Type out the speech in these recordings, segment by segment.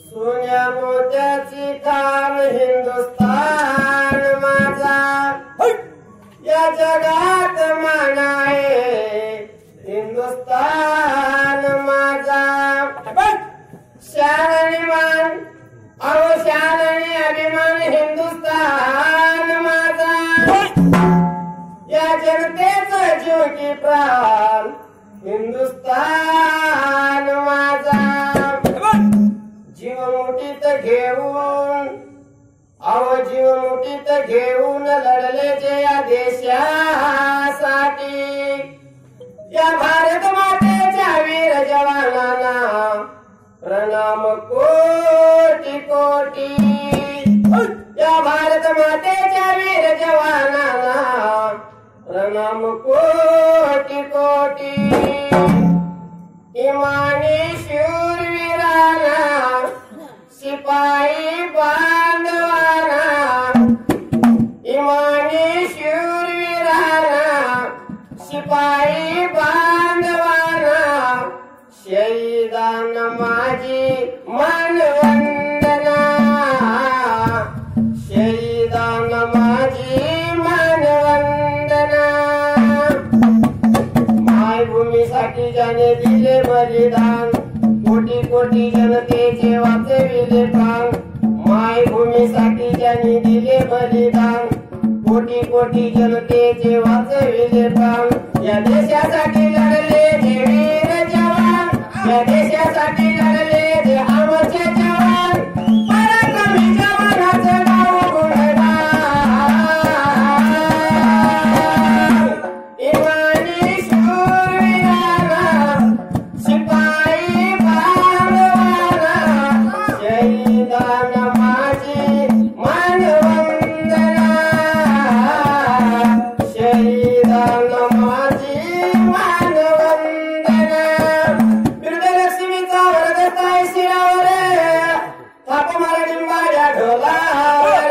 सोन्या मोत्याची खान हिंदुस्तान माझा, या जगात मान आहे हिंदुस्तान माझा. शान आणि मान, अहो शान आणि अभिमान हिंदुस्तान माझा, या जनतेचा जीव की प्राण हिंदुस्तान माझा. जीव मुठीत घेऊन, अहो जीव मुठीत घेऊन लढले जे या देशासाठी, या भारत मातेच्या वीर जवानांना प्रणाम कोटी कोटी. या भारत मातेच्या वीर जवानांना प्रणाम कोटी कोटी. इमानी शूरवीरांना, शिपाई बांधवांना, इमानी शूरवीरांना, शिपाई बांधवांना, शहीदांना माझी मानवंदना, शहीदांना माझी मानवंदना. मायभूमीसाठी ज्याने दिले बलिदान, कोटी कोटी जनतेचे वाचविले प्राण. मायभूमीसाठी ज्यांनी दिले बलिदान, कोटी कोटी जनतेचे वाचविले प्राण. या देशासाठी लढले जे वीर जवान, या देशासाठी लढले जे आमचे जवान, पराक्रमी जवानाचं नाव गुणगान. इमानी शूरवीरांना, शिपाई बांधवांना, शहीदांना माझी मानवंदना, शहीदांना माझी मानवंदना. बिरुदलक्ष्मीचा वरदस्ताय शिरावर, थाप मारा लिंबाच्या ढोलावर.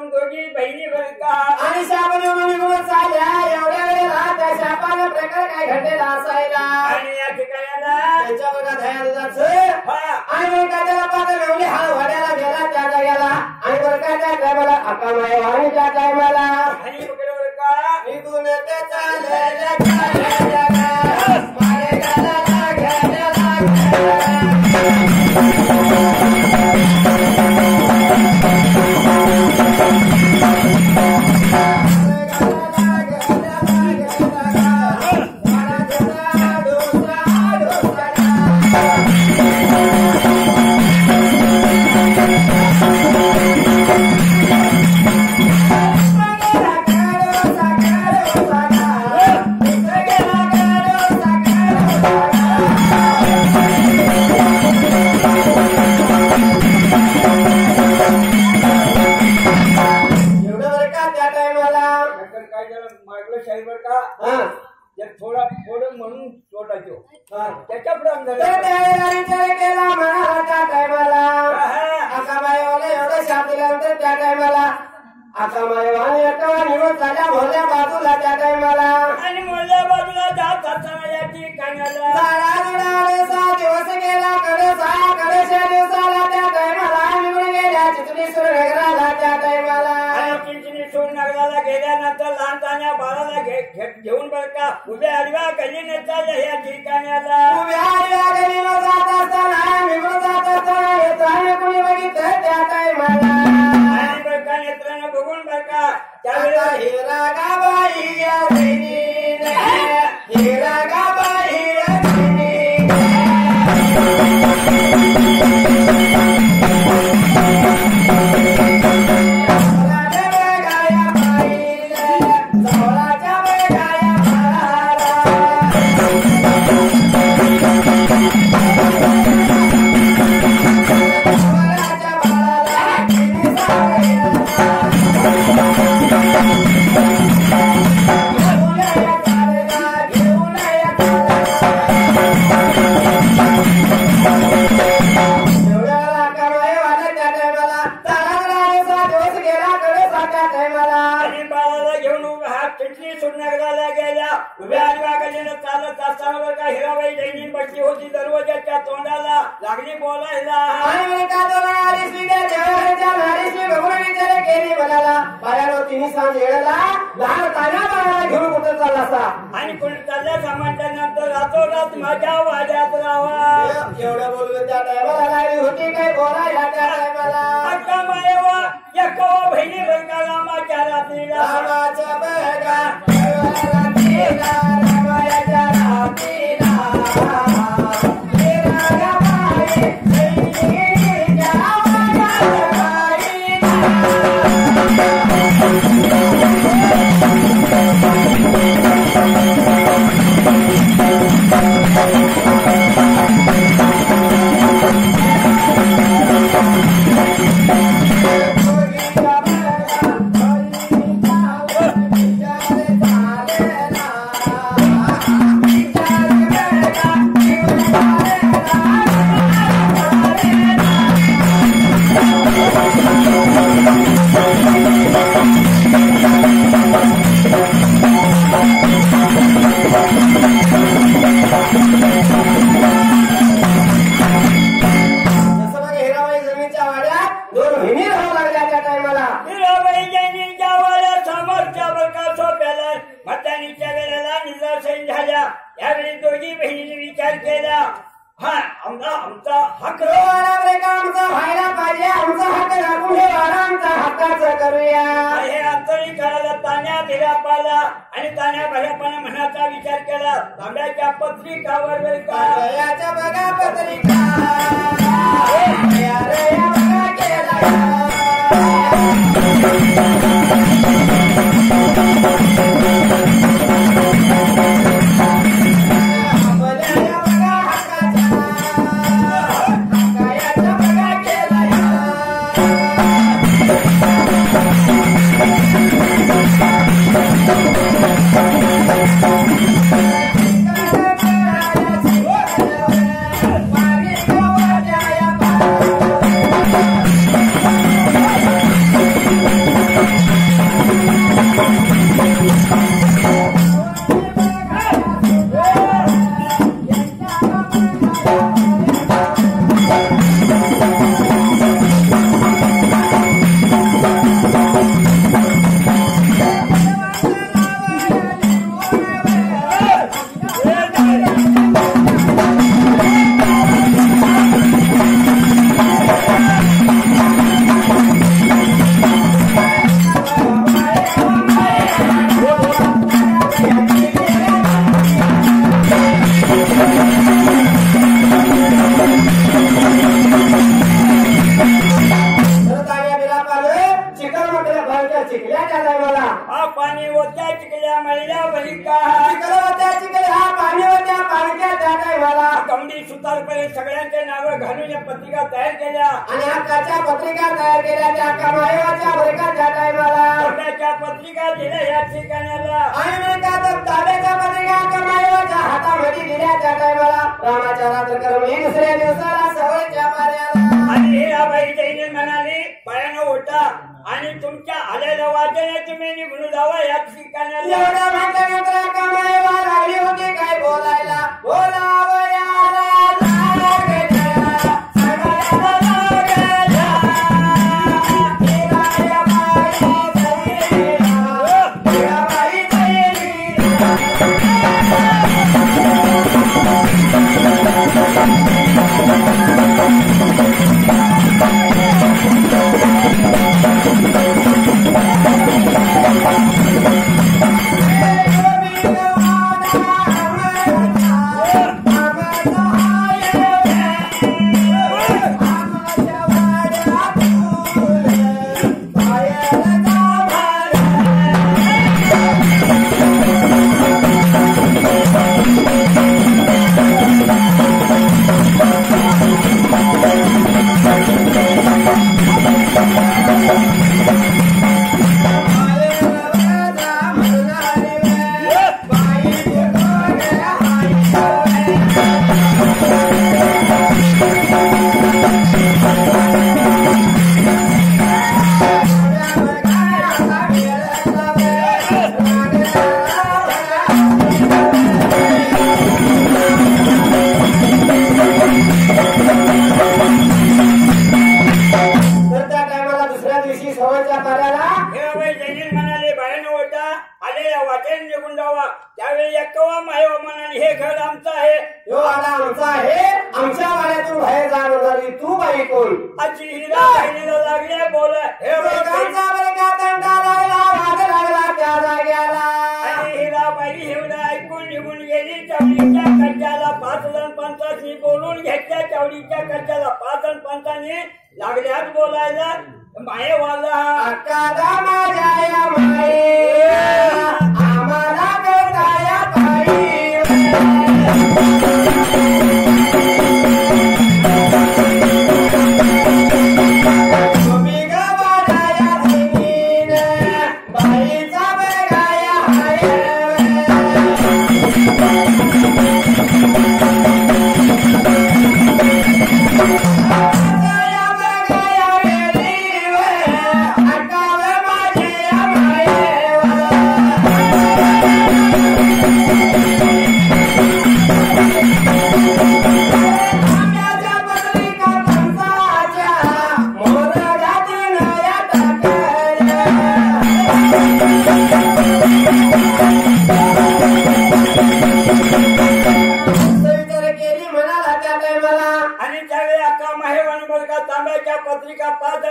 जाऊन दोघी बहिणी बरं का आणि शापाने म्हणून चालल्या एवढ्या वेळेला त्या शापाने प्रकार काय घडलेला असायला आणि या ठिकाणाला त्यांच्या बघा दया दुधाचं आणि मग काय त्याला पाहता मेवली हाल वाड्याला गेला त्या जाग्याला आणि बरं काय त्या टायमाला अकामाय वाणीच्या टायमाला आणि बरं का निघून ते चालल्या मारे गाला थोडा थोडं म्हणून सोडायचो त्याच्या केला म्हणाला त्या टायमाला अकामाईवाला एवढं शाप दिल्यानंतर त्या टायमाला अकामाईवाला एका निवड झाल्या भोल्या बाजूला त्या टायमाला आणि मोल्या बाजूला जात असताना या ठिकाणाला झाडा 6 दिवस गेला कडेच्या दिवसाला त्या टायमाला निवडून गेल्या चिचणीश्वर नगराला त्या टायमाला चिंचणीश्वर नगराला गेल्यानंतर लहानतान्या बाळाला घेऊन बरं का उभ्या आडव्या गल्लीने चालल्या या ठिकाणाला उभ्या आडव्या गल्लीनं जात असताना निवडून जात असताना येताना कोणी बघितलं त्या टायमाला आणि बरं का नेत्रानं बघून बरं का त्यावेळेला हिरा गाबाई या दिनीने हिरा गाबाई या उभ्या आडव्या गल्लीनं चालत असताना बरं का हिराबाई जैनी बसली होती दरवाजाच्या तोंडाला लागली बोलायला आणि का विचार केली म्हणाला बाळाला तिने सांग येळला लहान तान्या बाळाला घेऊन कुठं चालला असा आणि कोणी चालल्या सामानच्या नंतर रातोरात माझ्या वाड्यात राहा एवढं बोललं त्या टायमाला लागली होती काय बोलायला त्या टायमाला अक्का मायवा एका बहिणी बरं का रामाच्या रात्रीला रामाच्या बघा रात्रीला रामाच्या रात्रीला यावेळी दोघी बहिणीने विचार केला आमचा हक्क आमचा व्हायला पाहिजे आमचा हक्क राखून हे आमचा हक्काचं करूया हे अंतरी करायला तान्या भिऱ्या पाला आणि तान्या भऱ्यापणे मनाचा विचार केला तांब्याच्या पत्रिकावर बघा पत्रिका चिखल्याच्या टायमाला हा पाणी होत्या चिकल्या मळल्या बहिका चिखल होत्या चिखल हा पाणी होत्या पाणक्या त्या टायमाला कमडी सुतारपणे सगळ्यांचे नावं घालून या पत्रिका तयार केल्या आणि हक्काच्या पत्रिका तयार केल्या त्या कमाईवाच्या वर्गाच्या टायमाला ताब्याच्या पत्रिका दिल्या या ठिकाणाला आणि ताब्याच्या पत्रिका कमाईवाच्या हातामध्ये दिल्या त्या टायमाला रामाच्या रात्रकर मी दुसऱ्या दिवसाला सवयच्या पाऱ्याला आणि हिराबाई जैने म्हणाली पायानं होता आणि तुमच्या आलेल्या वाचने तुम्ही निघून जावा या ठिकाणाला एवढं म्हटल्यानंतर कमाईवा लागली होती काय बोलायला बोलावयाला लागल्या सगळ्याला लागल्या हिराबाई त्यावेळी एक्कवा मायवा म्हणाली हे घर आमचं आहे यो आता आमचा आहे आमच्या वाड्यातून बाहेर जाणारी तू बाई कोण अशी हिरा बहिणीला लागले बोला हे दोघांचा बरका दंडा लागला वाद लागला त्या जाग्याला आणि हिराबाई एवढं ऐकून निघून गेली चावडीच्या कच्च्याला 5 जण पंचांनी बोलून घेतल्या चावडीच्या कच्च्याला 5 जण पंचांनी लागल्यात बोलायला मायेवाला अक्का माझ्या या माई आम्हाला करताया बाई तुम्ही गवाया सिंगीन बाईचा बगाया हाय आणि त्यावेळी अक्का माहेवान बरका तांब्याच्या पत्रिका 5